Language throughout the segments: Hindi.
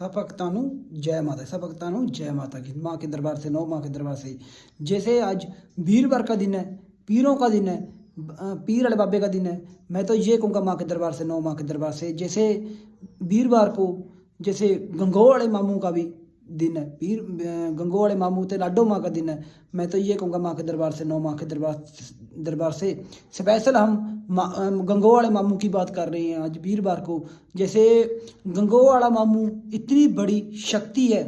सब भक्तां नूं जय माता दी, सब भक्तां नूं जय माता की। माँ के दरबार से, नौ माँ के दरबार से। जैसे आज वीरवार का दिन है, पीरों का दिन है, पीर वाले बाबे का दिन है। मैं तो ये कहूँगा माँ के दरबार से, नौ माँ के दरबार से। जैसे वीरवार को जैसे गंगोह वाले मामू का भी दिन है, गंगोह वाले मामू ते लाडो माँ का दिन है। मैं तो ये कहूँगा माँ के दरबार से, नौ माँ के दरबार से स्पेशल हम गंगोह वाले मामू की बात कर रहे हैं आज वीरवार को। जैसे गंगोह वाला मामू इतनी बड़ी शक्ति है,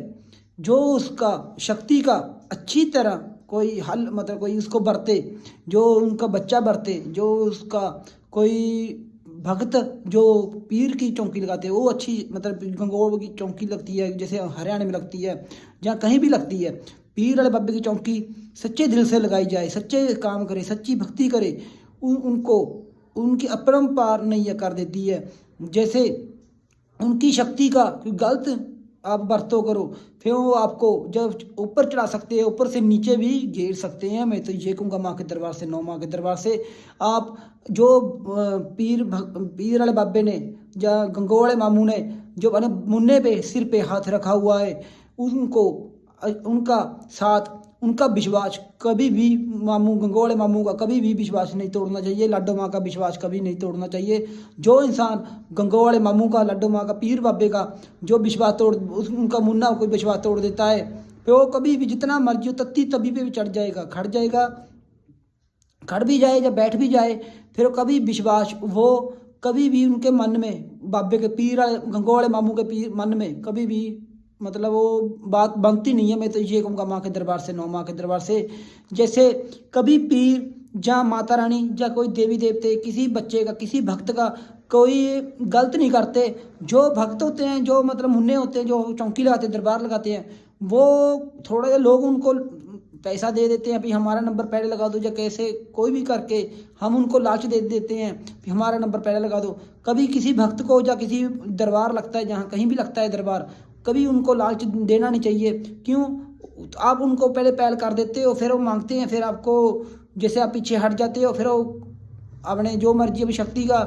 जो उसका शक्ति का अच्छी तरह कोई हल मतलब कोई उसको बरते, जो उनका बच्चा बरते, जो उसका कोई भक्त जो पीर की चौकी लगाते हैं, वो अच्छी मतलब गंगोह की चौकी लगती है, जैसे हरियाणा में लगती है, जहाँ कहीं भी लगती है। पीर वाले बाबे की चौकी सच्चे दिल से लगाई जाए, सच्चे काम करे, सच्ची भक्ति करे, उनको उनकी अपरंपार नैया कर देती है। जैसे उनकी शक्ति का गलत आप बरतो करो, फिर वो आपको जब ऊपर चढ़ा सकते हैं, ऊपर से नीचे भी घेर सकते हैं। मैं तो ये कहूँगा माँ के दरबार से, नौ माँ के दरबार से। आप जो पीर वाले बाबे ने या गंगोह वाले मामू ने जो अपने मुन्ने पे सिर पे हाथ रखा हुआ है, उनको उनका साथ, उनका विश्वास कभी भी मामू गंगोह वाले मामू का कभी भी विश्वास नहीं तोड़ना चाहिए। लाडो माँ का विश्वास कभी नहीं तोड़ना चाहिए। जो इंसान गंगोह वाले मामू का, लाडो माँ का, पीर बाबे का जो विश्वास उनका मुन्ना कोई विश्वास तोड़ देता है, फिर वो कभी भी जितना मर्जी हो तत्ती तभी पे भी चढ़ जाएगा, खड़ जाएगा, खड़ भी जाए या बैठ भी जाए, फिर कभी विश्वास वो कभी भी उनके मन में, बाबे के पीर वाले गंगोह वाले मामू के पीर मन में कभी भी मतलब वो बात बनती नहीं है। मैं तो ये कहूँगा माँ के दरबार से, नौ माँ के दरबार से। जैसे कभी पीर या माता रानी या कोई देवी देवते किसी बच्चे का, किसी भक्त का कोई गलत नहीं करते। जो भक्त होते हैं, जो मतलब मुन्ने होते हैं, जो चौकी लगाते हैं, दरबार लगाते हैं, वो थोड़े लोग उनको पैसा दे देते हैं, फिर हमारा नंबर पहले लगा दो, या कैसे कोई भी करके हम उनको लालच दे देते हैं, फिर हमारा नंबर पहले लगा दो। कभी किसी भक्त को या किसी दरबार लगता है, जहाँ कहीं भी लगता है दरबार, कभी उनको लालच देना नहीं चाहिए। क्यों? आप उनको पहले पहल कर देते हो, फिर वो मांगते हैं, फिर आपको जैसे आप पीछे हट जाते हो, फिर वो अपने जो मर्जी अपनी शक्ति का,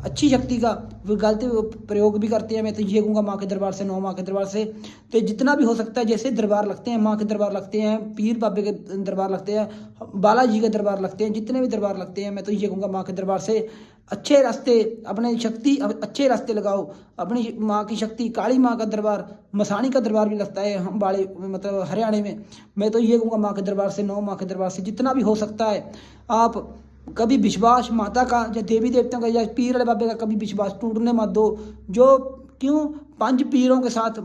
अच्छी शक्ति का वो गलत प्रयोग भी करते हैं। मैं तो ये कहूँगा माँ के दरबार से, नौ माँ के दरबार से। तो जितना भी हो सकता है, जैसे दरबार लगते हैं, माँ के दरबार लगते हैं, पीर बाबे के दरबार लगते हैं, बालाजी के दरबार लगते हैं, जितने भी दरबार लगते हैं, मैं तो ये कहूँगा माँ के दरबार से अच्छे रास्ते, अपने शक्ति अच्छे रास्ते लगाओ। अपनी माँ की शक्ति, काली माँ का दरबार, मसाणी का दरबार भी लगता है हम बाड़े मतलब हरियाणा में। मैं तो ये कहूँगा माँ के दरबार से, नौ माँ के दरबार से जितना भी हो सकता है, आप कभी विश्वास माता का या देवी देवताओं का या पीर वाले बाबे का कभी विश्वास टूटने मत दो। जो क्यों 5 पीरों के साथ